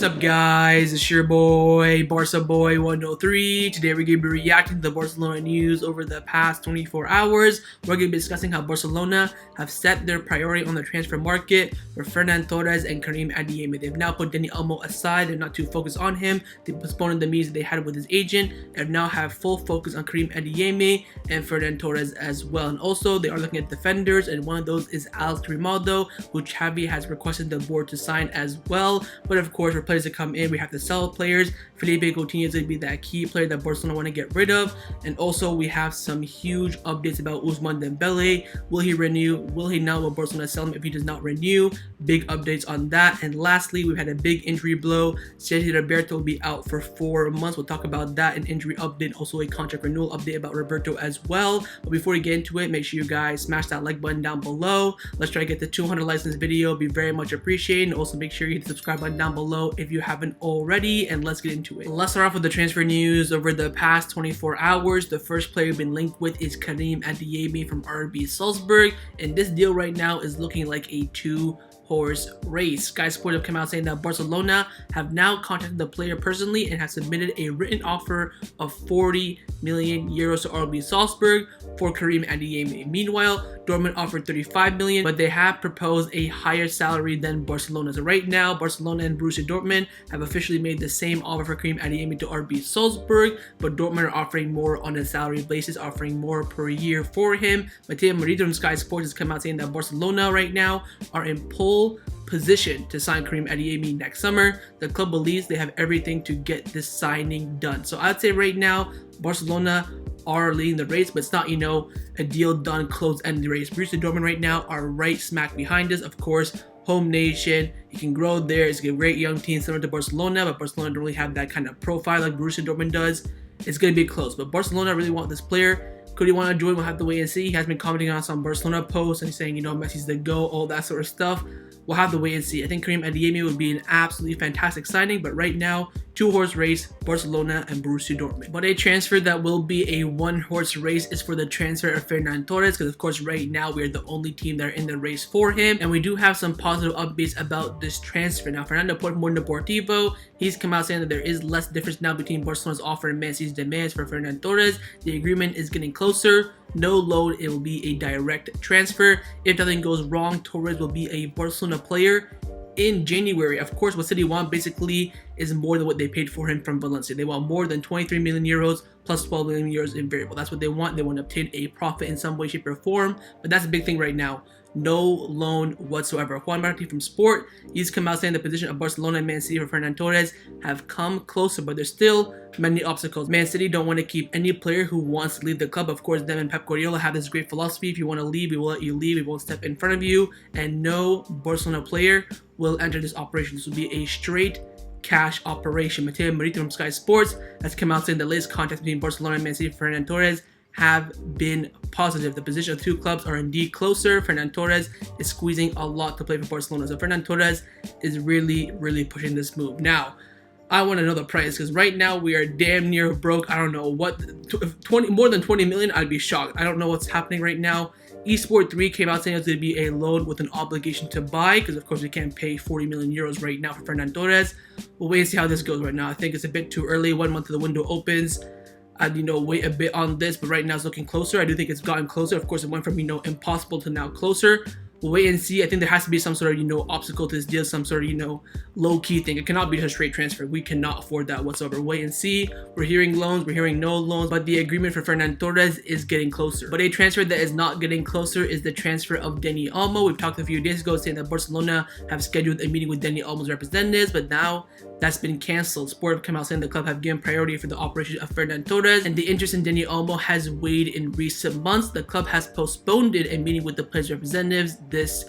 What's up, guys? It's your boy, Barca Boy 103. Today we're going to be reacting to the Barcelona news over the past 24 hours. We're going to be discussing how Barcelona have set their priority on the transfer market for Ferran Torres and Karim Adeyemi. They've now put Dani Olmo aside. They're not too focused on him. They postponed the meetings they had with his agent and now have full focus on Karim Adeyemi and Ferran Torres as well. And also, they are looking at defenders, and one of those is Alex Grimaldo, who Xavi has requested the board to sign as well. But of course, for players to come in, we have to sell players. Philippe Coutinho is going to be that key player that Barcelona want to get rid of. And also, we have some huge updates about Dembele. Will he renew? Will he not? Will Barcelona sell him if he does not renew? Big updates on that. And lastly, we've had a big injury blow. Sergi Roberto will be out for 4 months. We'll talk about that, an injury update, also a contract renewal update about Roberto as well. But before we get into it, make sure you guys smash that like button down below. Let's try to get to 200 likes in this video. It'll be very much appreciated. And also make sure you hit the subscribe button down below if you haven't already, and let's get into it. Let's start off with the transfer news over the past 24 hours. The first player we've been linked with is Karim Adeyemi from RB Salzburg, and this deal right now is looking like a two-horse race. Sky Sport have come out saying that Barcelona have now contacted the player personally and have submitted a written offer of 40 million euros to RB Salzburg for Karim Adeyemi. Meanwhile, Dortmund offered 35 million, but they have proposed a higher salary than Barcelona. So right now, Barcelona and Borussia Dortmund have officially made the same offer for Karim Adeyemi to RB Salzburg, but Dortmund are offering more on a salary basis, offering more per year for him. Matteo Marito from Sky Sports has come out saying that Barcelona right now are in pole position to sign Karim Adeyemi next summer. The club believes they have everything to get this signing done. So I'd say right now, Barcelona are leading the race, but it's not, a deal done, closed end race. Borussia Dortmund right now are right smack behind us. Of course, home nation, you can grow there. It's a great young team similar to Barcelona, but Barcelona don't really have that kind of profile like Borussia Dortmund does. It's going to be close, but Barcelona really want this player. Could he want to join? We'll have to wait and see. He has been commenting on some Barcelona posts and saying, Messi's the GOAT, all that sort of stuff. We'll have to wait and see. I think Karim Adeyemi would be an absolutely fantastic signing, but right now, two-horse race, Barcelona and Borussia Dortmund. But a transfer that will be a one-horse race is for the transfer of Ferran Torres, because of course right now we are the only team that are in the race for him, and we do have some positive updates about this transfer. Now, Fernando Porto Deportivo, he's come out saying that there is less difference now between Barcelona's offer and Man City's demands for Ferran Torres. The agreement is getting closer. No loan, it will be a direct transfer. If nothing goes wrong, Torres will be a Barcelona player in January. Of course, what City want basically is more than what they paid for him from Valencia. They want more than 23 million euros plus 12 million euros in variable. That's what they want. They want to obtain a profit in some way, shape, or form. But that's a big thing right now. No loan whatsoever. Juan Martí from Sport, he's come out saying the position of Barcelona and Man City for Ferran Torres have come closer, but there's still many obstacles. Man City don't want to keep any player who wants to leave the club. Of course, them and Pep Guardiola have this great philosophy. If you want to leave, we will let you leave. We won't step in front of you. And no Barcelona player will enter this operation. This will be a straight cash operation. Matteo Marito from Sky Sports has come out saying the latest contacts between Barcelona and Man City for Ferran Torres have been positive. The position of the two clubs are indeed closer. Ferran Torres is squeezing a lot to play for Barcelona. So Ferran Torres is really pushing this move. Now, I want to know the price, because right now we are damn near broke. I don't know what, more than 20 million, I'd be shocked. I don't know what's happening right now. Esport 3 came out saying it's going to be a loan with an obligation to buy, because of course we can't pay 40 million euros right now for Ferran Torres. We'll wait and see how this goes right now. I think it's a bit too early. 1 month to the window opens. I'd, wait a bit on this, but right now it's looking closer. I do think it's gotten closer. Of course, it went from, impossible to now closer. We'll wait and see. I think there has to be some sort of, obstacle to this deal, some sort of, low-key thing. It cannot be just a straight transfer. We cannot afford that whatsoever. Wait and see. We're hearing loans. We're hearing no loans, but the agreement for Ferran Torres is getting closer. But a transfer that is not getting closer is the transfer of Dani Olmo. We've talked a few days ago saying that Barcelona have scheduled a meeting with Dani Olmo's representatives, but now that's been cancelled. Sport have come out saying the club have given priority for the operation of Ferran Torres, and the interest in Dani Olmo has waned in recent months. The club has postponed a meeting with the players' representatives this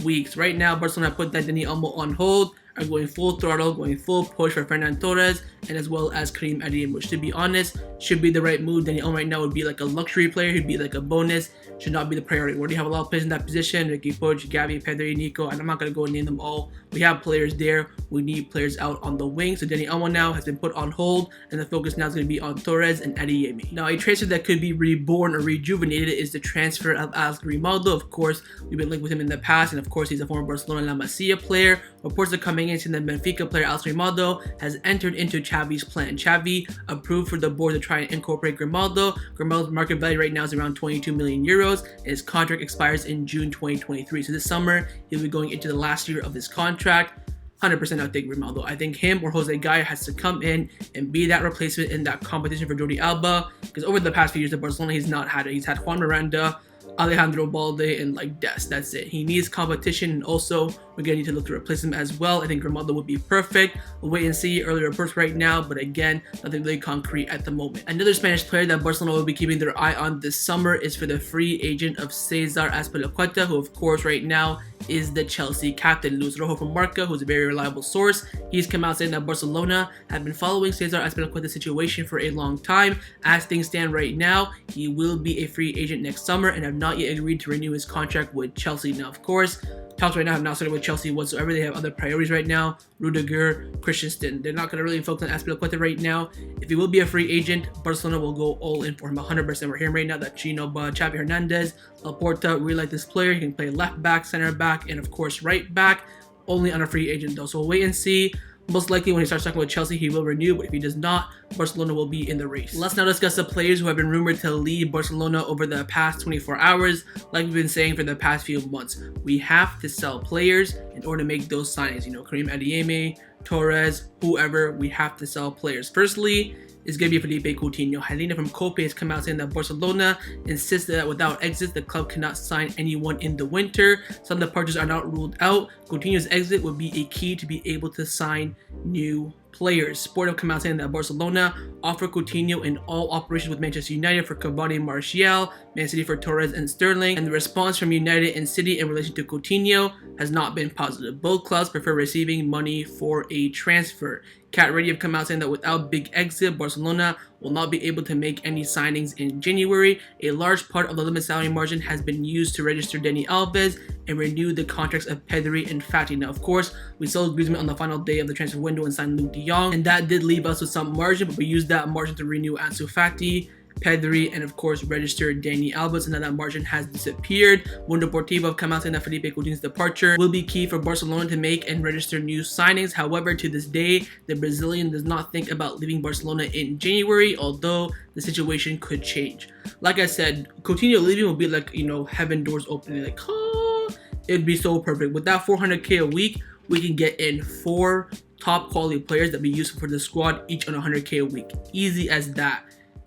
week. Right now, Barcelona put that Dani Olmo on hold, are going full throttle, going full push for Ferran Torres, and as well as Karim Adeyemi, which, to be honest, should be the right move. Dani Olmo right now would be like a luxury player. He'd be like a bonus. Should not be the priority. We already have a lot of players in that position. Ricky Puig, Xavi, Pedri, Nico, and I'm not going to go and name them all. We have players there. We need players out on the wing. So Dani Olmo now has been put on hold, and the focus now is going to be on Torres and Adeyemi. Now, a transfer that could be reborn or rejuvenated is the transfer of Alex Grimaldo. Of course, we've been linked with him in the past, and of course, he's a former Barcelona and La Masia player. Reports are coming weighing in saying that Benfica player Alex Grimaldo has entered into Xavi's plan. Xavi approved for the board to try and incorporate Grimaldo. Grimaldo's market value right now is around 22 million euros. His contract expires in June 2023. So this summer, he'll be going into the last year of his contract. 100% I think Grimaldo. I think him or Jose Gaya has to come in and be that replacement in that competition for Jordi Alba. Because over the past few years at Barcelona, he's not had it. He's had Juan Miranda, Alejandro Balde, and like Des. That's it. He needs competition, and also we're gonna need to look to replace him as well. I think Grimaldo would be perfect. We'll wait and see. Earlier reports right now, but again, nothing really concrete at the moment. Another Spanish player that Barcelona will be keeping their eye on this summer is for the free agent of Cesar Azpilicueta, who of course right now is the Chelsea captain. Luis Rojo from Marca, who's a very reliable source, he's come out saying that Barcelona have been following Cesar Azpilicueta's situation for a long time. As things stand right now, he will be a free agent next summer and have not yet agreed to renew his contract with Chelsea. Now, of course, talks right now have not started with Chelsea whatsoever. They have other priorities right now. Rudiger, Christensen. They're not going to really focus on Azpilicueta right now. If he will be a free agent, Barcelona will go all in for him 100%. We're hearing right now that Xavi Hernandez, Laporta really like this player. He can play left back, center back, and of course right back. Only on a free agent though. So we'll wait and see. Most likely when he starts talking with Chelsea, he will renew, but if he does not, Barcelona will be in the race. Let's now discuss the players who have been rumored to leave Barcelona over the past 24 hours. Like we've been saying for the past few months, we have to sell players in order to make those signings. You know, Karim, Adeyemi, Torres, whoever, we have to sell players. Firstly, is going to be Philippe Coutinho. Helena from Cope has come out saying that Barcelona insists that without exits, the club cannot sign anyone in the winter. Some departures are not ruled out. Coutinho's exit would be a key to be able to sign new players. Sport have come out saying that Barcelona offered Coutinho in all operations with Manchester United for Cavani and Martial, Man City for Torres and Sterling, and the response from United and City in relation to Coutinho has not been positive. Both clubs prefer receiving money for a transfer. Cat Radio have come out saying that without big exit, Barcelona will not be able to make any signings in January. A large part of the limited salary margin has been used to register Dani Alves and renew the contracts of Pedri and Fati. Now, of course, we sold Griezmann on the final day of the transfer window and signed Luke de Jong, and that did leave us with some margin, but we used that margin to renew Ansu Fati, Pedri, and of course register Dani Alba, so now that margin has disappeared. Mundo Deportivo have come out saying that Philippe Coutinho's departure will be key for Barcelona to make and register new signings. However, to this day, the Brazilian does not think about leaving Barcelona in January, although the situation could change. Like I said, Coutinho leaving will be like, you know, heaven doors opening, like, oh, it'd be so perfect. With that 400k a week, we can get in 4 top quality players that be useful for the squad, each on 100k a week. Easy as that.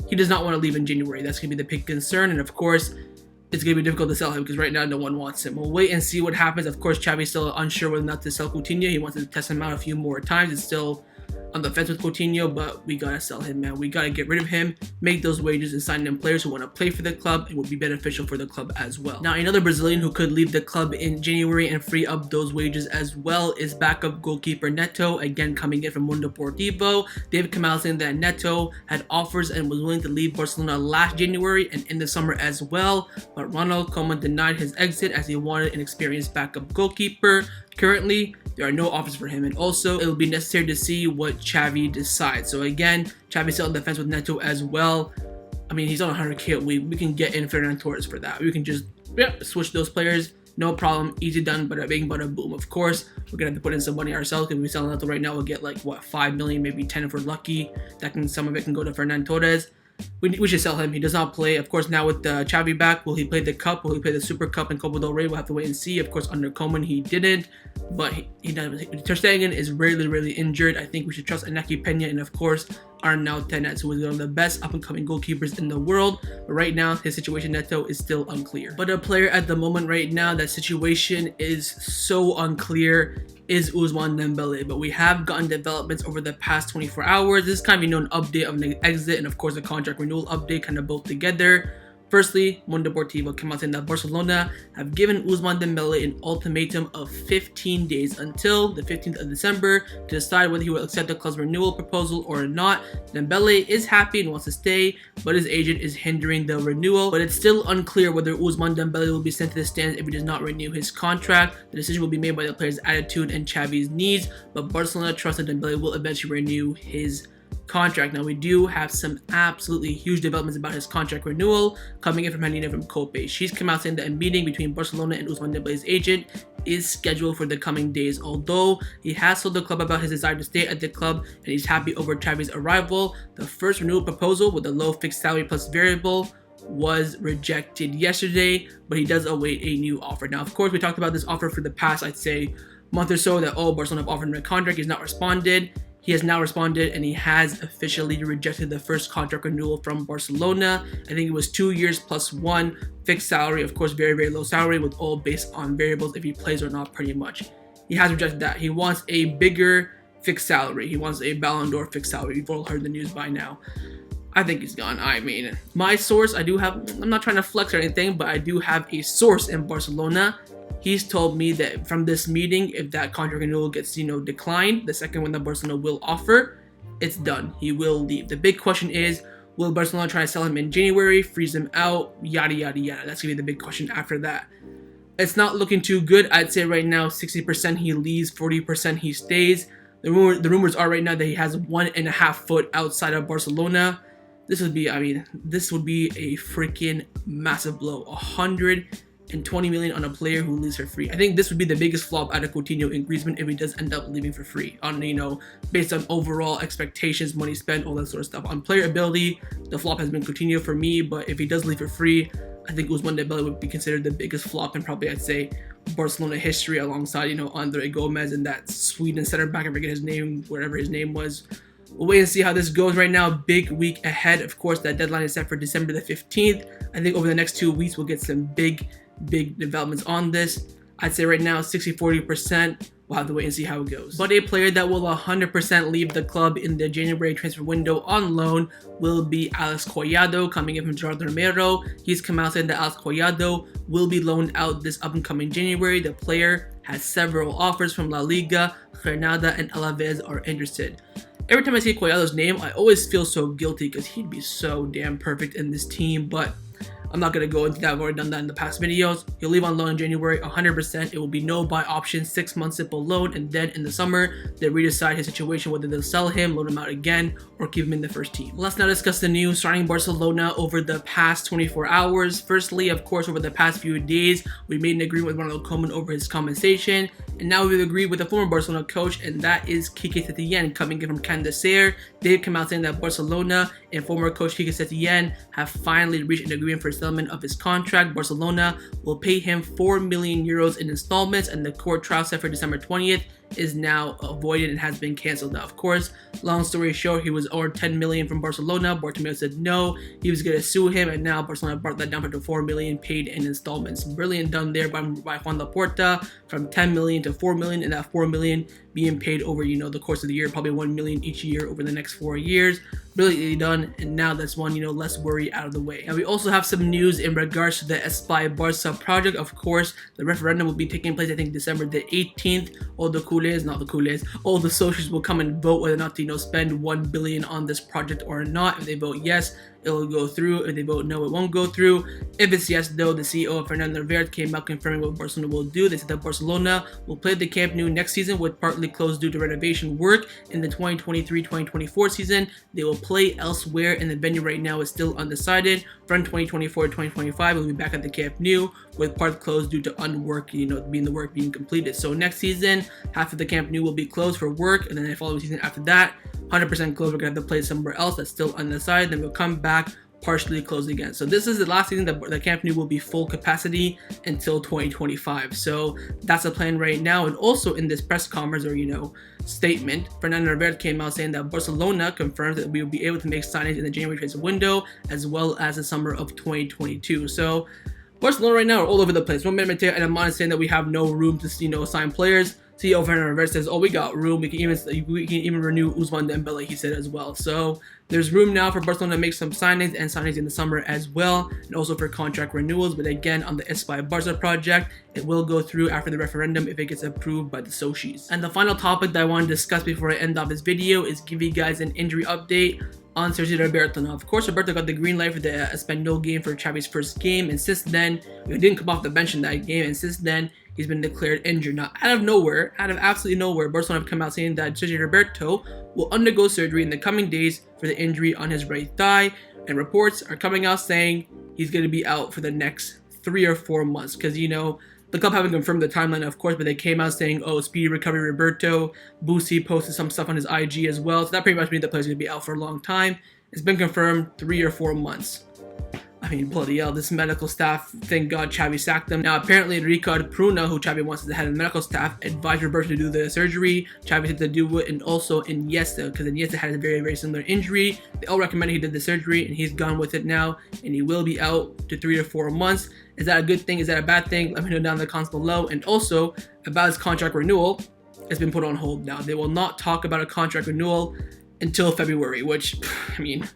He does not want to leave in January. That's going to be the big concern. And of course, it's going to be difficult to sell him because right now no one wants him. We'll wait and see what happens. Of course, Xavi's still unsure whether or not to sell Coutinho. He wants to test him out a few more times. It's still on the fence with Coutinho, but we got to sell him, man. We got to get rid of him, make those wages, and sign in players who want to play for the club and will be beneficial for the club as well. Now, another Brazilian who could leave the club in January and free up those wages as well is backup goalkeeper Neto, again coming in from Mundo Deportivo. They've come out saying that Neto had offers and was willing to leave Barcelona last January and in the summer as well, but Ronald Koeman denied his exit as he wanted an experienced backup goalkeeper. Currently, there are no offers for him, and also it will be necessary to see what Xavi decides. So again, Xavi's still on the fence with Neto as well. I mean, he's on 100k a week. We can get in Ferran Torres for that. We can just switch those players. No problem. Easy done. Bada bing, bada boom. Of course, we're going to have to put in some money ourselves because we sell Neto right now. We'll get like, what, 5 million, maybe 10 if we're lucky. Some of it can go to Ferran Torres. We should sell him. He does not play. Of course, now with Xavi back, will he play the Cup? Will he play the Super Cup and Copa del Rey? We'll have to wait and see. Of course, under Koeman, he didn't. But Ter Stegen is really injured. I think we should trust Iñaki Peña and, of course, Arnau Tenet, who is one of the best up-and-coming goalkeepers in the world. But right now, his situation, Neto, is still unclear. But a player at the moment right now, that situation is so unclear, is Ousmane Dembele. But we have gotten developments over the past 24 hours. This is kind of, an update of an exit and, of course, a contract renewal update, kind of both together. Firstly, Mundo Deportivo came out saying that Barcelona have given Ousmane Dembele an ultimatum of 15 days until the 15th of December to decide whether he will accept the club's renewal proposal or not. Dembele is happy and wants to stay, but his agent is hindering the renewal. But it's still unclear whether Ousmane Dembele will be sent to the stands if he does not renew his contract. The decision will be made by the player's attitude and Xavi's needs, but Barcelona trusts that Dembele will eventually renew his contract. Now we do have some absolutely huge developments about his contract renewal coming in from Helena from Cope. She's come out saying that a meeting between Barcelona and Ousmane Dembele's agent is scheduled for the coming days. Although he has told the club about his desire to stay at the club and he's happy over Xavi's arrival, the first renewal proposal with a low fixed salary plus variable was rejected yesterday, but he does await a new offer. Now, of course, we talked about this offer for the past, I'd say, month or so, that Barcelona have offered him a contract. He's not responded. He has now responded, and he has officially rejected the first contract renewal from Barcelona. I think it was 2 years plus 1 fixed salary, of course, very, very low salary, with all based on variables if he plays or not, pretty much. He has rejected that. He wants a bigger fixed salary. He wants a Ballon d'Or fixed salary. You've all heard the news by now. I think he's gone. I mean, my source, I'm not trying to flex or anything, but I do have a source in Barcelona. He's told me that from this meeting, if that contract renewal gets, declined, the second one that Barcelona will offer, it's done. He will leave. The big question is, will Barcelona try to sell him in January, freeze him out, yada, yada, yada. That's going to be the big question after that. It's not looking too good. I'd say right now, 60% he leaves, 40% he stays. The rumors are right now that he has 1.5 foot outside of Barcelona. This would be a freaking massive blow. 120 million on a player who leaves for free. I think this would be the biggest flop out of Coutinho and Griezmann if he does end up leaving for free. Based on overall expectations, money spent, all that sort of stuff. On player ability, the flop has been Coutinho for me, but if he does leave for free, I think Ousmane Dembele would be considered the biggest flop in probably, I'd say, Barcelona history, alongside, Andre Gomez and that Sweden center back. I forget his name, whatever his name was. We'll wait and see how this goes. Right now, big week ahead. Of course, that deadline is set for December the 15th. I think over the next 2 weeks, we'll get some big developments on this. I'd say right now, 60-40%. We'll have to wait and see how it goes. But a player that will 100% leave the club in the January transfer window on loan will be Alex Collado, coming in from Jordi Alba. He's come out saying that Alex Collado will be loaned out this upcoming January. The player has several offers from La Liga, Granada, and Alaves are interested. Every time I see Collado's name, I always feel so guilty because he'd be so damn perfect in this team, but I'm not going to go into that. I've already done that in the past videos. He'll leave on loan in January, 100%. It will be no buy option, 6 months simple loan, and then in the summer, they redecide his situation, whether they'll sell him, loan him out again, or keep him in the first team. Let's now discuss the news surrounding Barcelona over the past 24 hours. Firstly, of course, over the past few days, we made an agreement with Ronald Koeman over his compensation, and now we've agreed with the former Barcelona coach, and that is Quique Setien, coming in from Candacer. They've come out saying that Barcelona and former coach Quique Setien have finally reached an agreement for settlement of his contract. Barcelona will pay him 4 million euros in installments, and the court trial set for December 20th is now avoided and has been cancelled. Now, of course, long story short, he was owed 10 million from Barcelona. Bartomeu said no, he was going to sue him, and now Barcelona brought that down to 4 million paid in installments. Brilliant done there by Joan Laporta, from 10 million to 4 million, and that 4 million being paid over, the course of the year, probably 1 million each year over the next 4 years. Brilliantly done, and now that's one, less worry out of the way. And we also have some news in regards to the Espai Barca project. Of course, the referendum will be taking place, I think, December the 18th. All the socials will come and vote whether or not to, spend 1 billion on this project or not. If they vote yes, it will go through. If they vote no, it won't go through. If it's yes, though, the CEO of Ferran Torres came out confirming what Barcelona will do. They said that Barcelona will play the Camp Nou next season, with partly closed due to renovation work. In the 2023-2024 season, they will play elsewhere, and the venue right now is still undecided. From 2024-2025, we'll be back at the Camp Nou, with part closed due to unwork, the work being completed. So next season, half of the Camp Nou will be closed for work, and then the following season after that, 100% closed. We're gonna have to play somewhere else that's still undecided. Then we'll come back, partially closed again. So this is the last season that the Camp Nou will be full capacity until 2025. So that's the plan right now. And also in this press conference, or statement, Ferran Torres came out saying that Barcelona confirms that we will be able to make signings in the January transfer window, as well as the summer of 2022. So Barcelona right now are all over the place. One minute and I'm honest saying that we have no room to sign players. CEO Ferran Torres says, "Oh, we got room. We can even renew Ousmane Dembele." He said as well. So there's room now for Barcelona to make some signings in the summer as well, and also for contract renewals. But again, on the Espai Barca project, it will go through after the referendum if it gets approved by the socios. And the final topic that I want to discuss before I end off this video is give you guys an injury update on Sergi Roberto. Now, of course, Roberto got the green light for the Espanyol game for Xavi's first game, and since then, he didn't come off the bench in that game, and since then, he's been declared injured. Now, out of absolutely nowhere, Barcelona have come out saying that Sergi Roberto will undergo surgery in the coming days for the injury on his right thigh, and reports are coming out saying he's going to be out for the next 3 or 4 months, because, you know, the club haven't confirmed the timeline, of course, but they came out saying, oh, speedy recovery Roberto. Boosie posted some stuff on his IG as well, so that pretty much means the player's going to be out for a long time. It's been confirmed 3 or 4 months. I mean, bloody hell, this medical staff, thank God Xavi sacked them. Now, apparently, Ricard Pruna, who Xavi wants as the head of the medical staff, advised Roberto to do the surgery. Xavi said to do it, and also Iniesta, because Iniesta had a very, very similar injury. They all recommended he did the surgery, and he's gone with it now, and he will be out to 3 or 4 months. Is that a good thing? Is that a bad thing? Let me know down in the comments below. And also, about his contract renewal, it's been put on hold now. They will not talk about a contract renewal until February, which, I mean,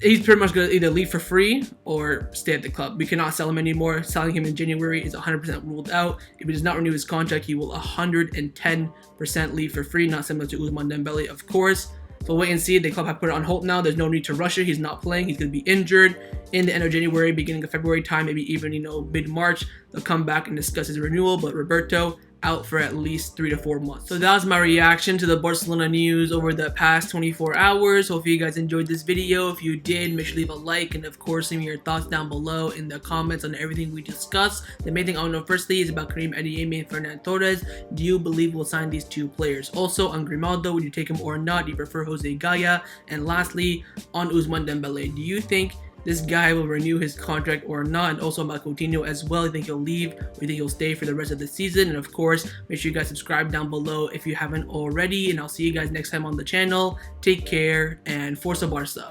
he's pretty much going to either leave for free or stay at the club. We cannot sell him anymore. Selling him in January is 100% ruled out. If he does not renew his contract, he will 110% leave for free, not similar to Ousmane Dembele, of course. So wait and see. The club have put it on hold now. There's no need to rush it. He's not playing. He's going to be injured in the end of January, beginning of February time, maybe even, you know, mid-March. They'll come back and discuss his renewal, but Roberto out for at least 3 to 4 months. So that was my reaction to the Barcelona news over the past 24 hours. Hopefully you guys enjoyed this video. If you did, make sure to leave a like, and of course leave me your thoughts down below in the comments on everything we discussed. The main thing I want to know firstly is about Karim, Adeyemi, and Ferran Torres. Do you believe we'll sign these 2 players? Also on Grimaldo, would you take him or not? Do you prefer Jose Gaya? And lastly, on Ousmane Dembele, do you think this guy will renew his contract or not? And also about Coutinho as well. You think he'll leave or you think he'll stay for the rest of the season? And of course, make sure you guys subscribe down below if you haven't already. And I'll see you guys next time on the channel. Take care and Forza Barca.